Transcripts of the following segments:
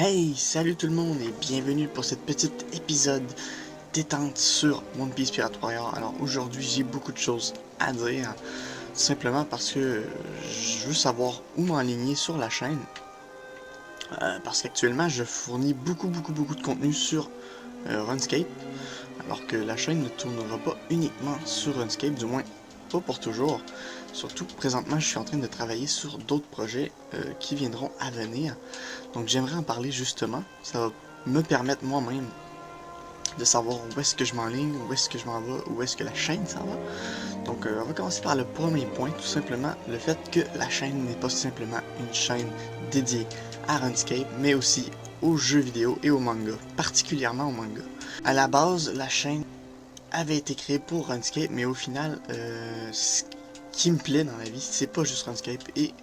Hey, salut tout le monde et bienvenue pour cette petite épisode détente sur One Piece Pirate Warrior. Alors aujourd'hui j'ai beaucoup de choses à dire, simplement parce que je veux savoir où m'enligner sur la chaîne. Parce qu'actuellement je fournis beaucoup de contenu sur Runescape, alors que la chaîne ne tournera pas uniquement sur Runescape, du moins pas pour toujours. Surtout présentement je suis en train de travailler sur d'autres projets qui viendront à venir. Donc j'aimerais en parler justement, ça va me permettre moi-même de savoir où est-ce que je m'enligne, où est-ce que je m'en vais, où est-ce que la chaîne s'en va. Donc on va commencer par le premier point, tout simplement le fait que la chaîne n'est pas simplement une chaîne dédiée à Runescape, mais aussi aux jeux vidéo et aux mangas, particulièrement aux mangas. À la base, la chaîne avait été créée pour Runescape, mais au final, ce qui me plaît dans la vie, c'est pas juste Runescape, et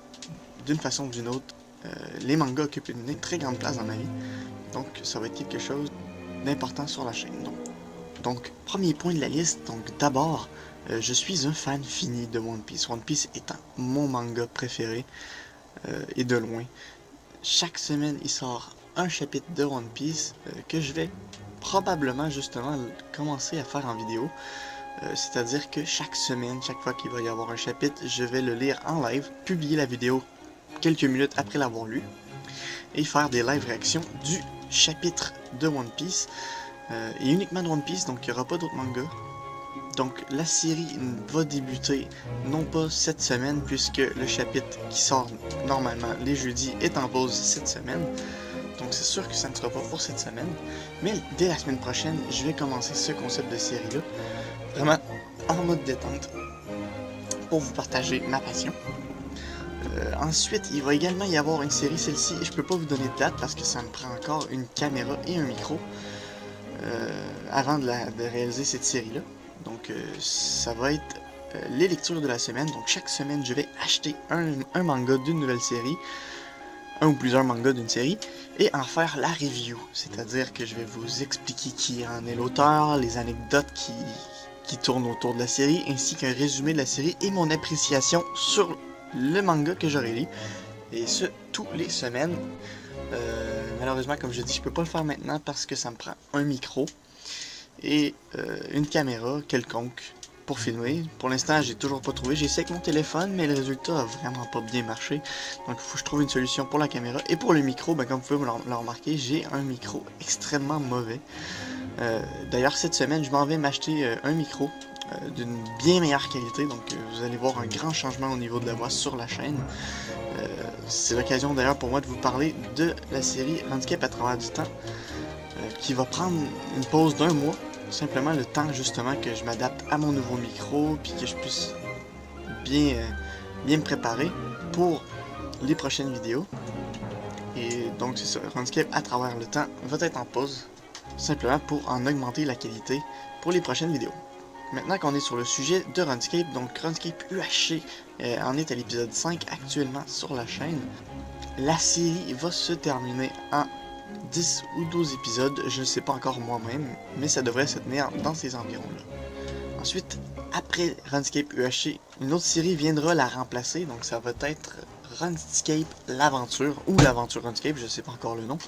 d'une façon ou d'une autre, les mangas occupent une très grande place dans ma vie, donc ça va être quelque chose d'important sur la chaîne. Donc, premier point de la liste, donc d'abord, je suis un fan fini de One Piece. One Piece étant mon manga préféré, et de loin. Chaque semaine, il sort un chapitre de One Piece que je vais probablement justement commencer à faire en vidéo. C'est-à-dire que chaque semaine, chaque fois qu'il va y avoir un chapitre, je vais le lire en live, publier la vidéo quelques minutes après l'avoir lu, et faire des live réactions du chapitre de One Piece, et uniquement de One Piece, donc il n'y aura pas d'autres mangas. Donc la série va débuter non pas cette semaine, puisque le chapitre qui sort normalement les jeudis est en pause cette semaine, donc c'est sûr que ça ne sera pas pour cette semaine, mais dès la semaine prochaine, je vais commencer ce concept de série-là, vraiment en mode détente, pour vous partager ma passion. Ensuite, il va également y avoir une série, celle-ci, je peux pas vous donner de date parce que ça me prend encore une caméra et un micro avant de réaliser cette série-là. Donc ça va être les lectures de la semaine. Donc chaque semaine, je vais acheter un manga d'une nouvelle série, un ou plusieurs mangas d'une série, et en faire la review. C'est-à-dire que je vais vous expliquer qui en est l'auteur, les anecdotes qui tournent autour de la série, ainsi qu'un résumé de la série et mon appréciation sur le manga que j'aurai lu, et ce, tous les semaines. Malheureusement, comme je dis, je peux pas le faire maintenant parce que ça me prend un micro et une caméra quelconque pour filmer. Pour l'instant, j'ai toujours pas trouvé. J'ai essayé avec mon téléphone, mais le résultat a vraiment pas bien marché. Donc, il faut que je trouve une solution pour la caméra. Et pour le micro, ben, comme vous pouvez le remarquer, j'ai un micro extrêmement mauvais. D'ailleurs, cette semaine, je m'en vais m'acheter un micro d'une bien meilleure qualité, donc vous allez voir un grand changement au niveau de la voix sur la chaîne. C'est l'occasion d'ailleurs pour moi de vous parler de la série Runescape à travers du temps, qui va prendre une pause d'un mois, simplement le temps justement que je m'adapte à mon nouveau micro, puis que je puisse bien me préparer pour les prochaines vidéos. Et donc c'est ça, Runescape à travers le temps va être en pause, simplement pour en augmenter la qualité pour les prochaines vidéos. Maintenant qu'on est sur le sujet de Runescape, donc Runescape UHC en est à l'épisode 5 actuellement sur la chaîne. La série va se terminer en 10 ou 12 épisodes, je ne sais pas encore moi-même, mais ça devrait se tenir dans ces environs-là. Ensuite, après Runescape UHC, une autre série viendra la remplacer, donc ça va être Runescape l'aventure, ou l'aventure Runescape, je ne sais pas encore le nom.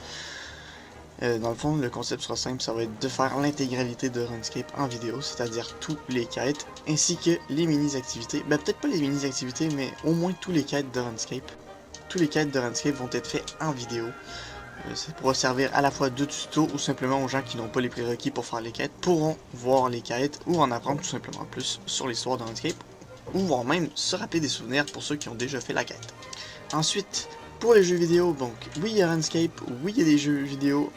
Dans le fond, le concept sera simple, ça va être de faire l'intégralité de Runescape en vidéo, c'est-à-dire tous les quêtes, ainsi que les mini-activités. Ben peut-être pas les mini-activités, mais au moins tous les quêtes de Runescape. Tous les quêtes de Runescape vont être faits en vidéo. Ça pourra servir à la fois de tuto ou simplement aux gens qui n'ont pas les prérequis pour faire les quêtes pourront voir les quêtes ou en apprendre tout simplement plus sur l'histoire de Runescape, ou voire même se rappeler des souvenirs pour ceux qui ont déjà fait la quête. Ensuite, pour les jeux vidéo, donc oui il y a Runescape, oui il y a des jeux vidéo.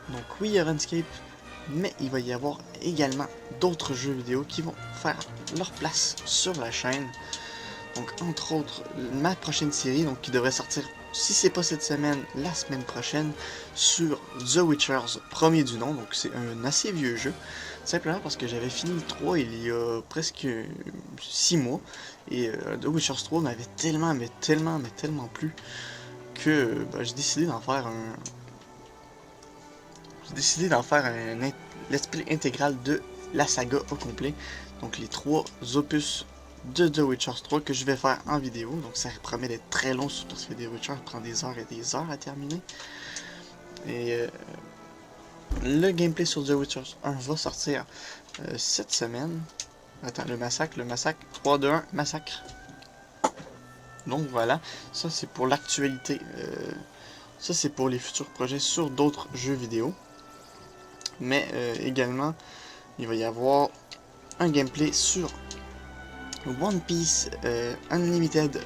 Donc oui, il y a Runescape, mais il va y avoir également d'autres jeux vidéo qui vont faire leur place sur la chaîne. Donc entre autres, ma prochaine série, donc qui devrait sortir, si c'est pas cette semaine, la semaine prochaine, sur The Witcher premier du nom. Donc c'est un assez vieux jeu, simplement parce que j'avais fini le 3 il y a presque 6 mois, et The Witcher 3 m'avait tellement plu que j'ai décidé d'en faire un... l'esprit intégral de la saga au complet. Donc les 3 opus de The Witcher 3 que je vais faire en vidéo. Donc ça promet d'être très long parce que The Witcher prend des heures et des heures à terminer. Et le gameplay sur The Witcher 1 va sortir cette semaine. Attends, le massacre, 3, 2, 1, massacre. Donc voilà, ça c'est pour l'actualité. Ça c'est pour les futurs projets sur d'autres jeux vidéo. Mais également, il va y avoir un gameplay sur One Piece Unlimited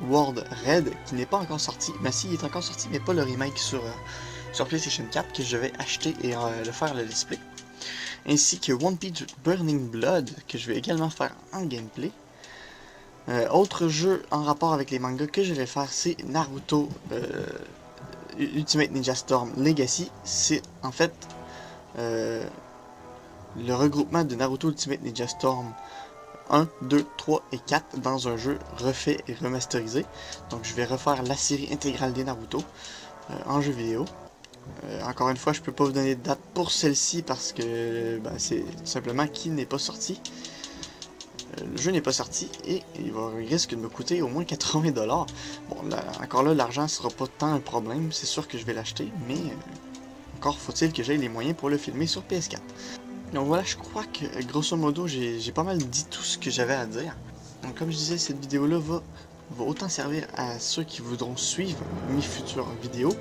World Red qui n'est pas encore sorti. Mais si, il est encore sorti, mais pas le remake sur PlayStation 4 que je vais acheter et le faire le display. Ainsi que One Piece Burning Blood que je vais également faire en gameplay. Autre jeu en rapport avec les mangas que je vais faire, c'est Naruto Ultimate Ninja Storm Legacy. C'est en fait le regroupement de Naruto Ultimate Ninja Storm 1, 2, 3 et 4 dans un jeu refait et remasterisé. Donc je vais refaire la série intégrale des Naruto en jeu vidéo. Encore une fois, je peux pas vous donner de date pour celle-ci parce que c'est tout simplement qu'il n'est pas sorti. Le jeu n'est pas sorti et il risque de me coûter au moins 80$. Bon, là, encore là, l'argent sera pas tant un problème, c'est sûr que je vais l'acheter, mais encore faut-il que j'aie les moyens pour le filmer sur PS4. Donc voilà, je crois que grosso modo, j'ai pas mal dit tout ce que j'avais à dire. Donc comme je disais, cette vidéo-là va autant servir à ceux qui voudront suivre mes futures vidéos,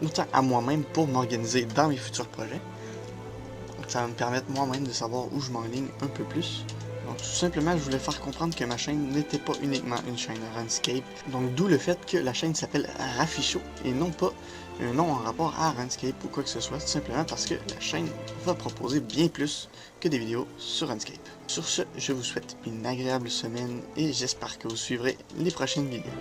autant à moi-même pour m'organiser dans mes futurs projets. Donc ça va me permettre moi-même de savoir où je m'enligne un peu plus. Donc tout simplement, je voulais faire comprendre que ma chaîne n'était pas uniquement une chaîne RuneScape. Donc d'où le fait que la chaîne s'appelle Raficho et non pas un nom en rapport à RuneScape ou quoi que ce soit, tout simplement parce que la chaîne va proposer bien plus que des vidéos sur RuneScape. Sur ce, je vous souhaite une agréable semaine et j'espère que vous suivrez les prochaines vidéos.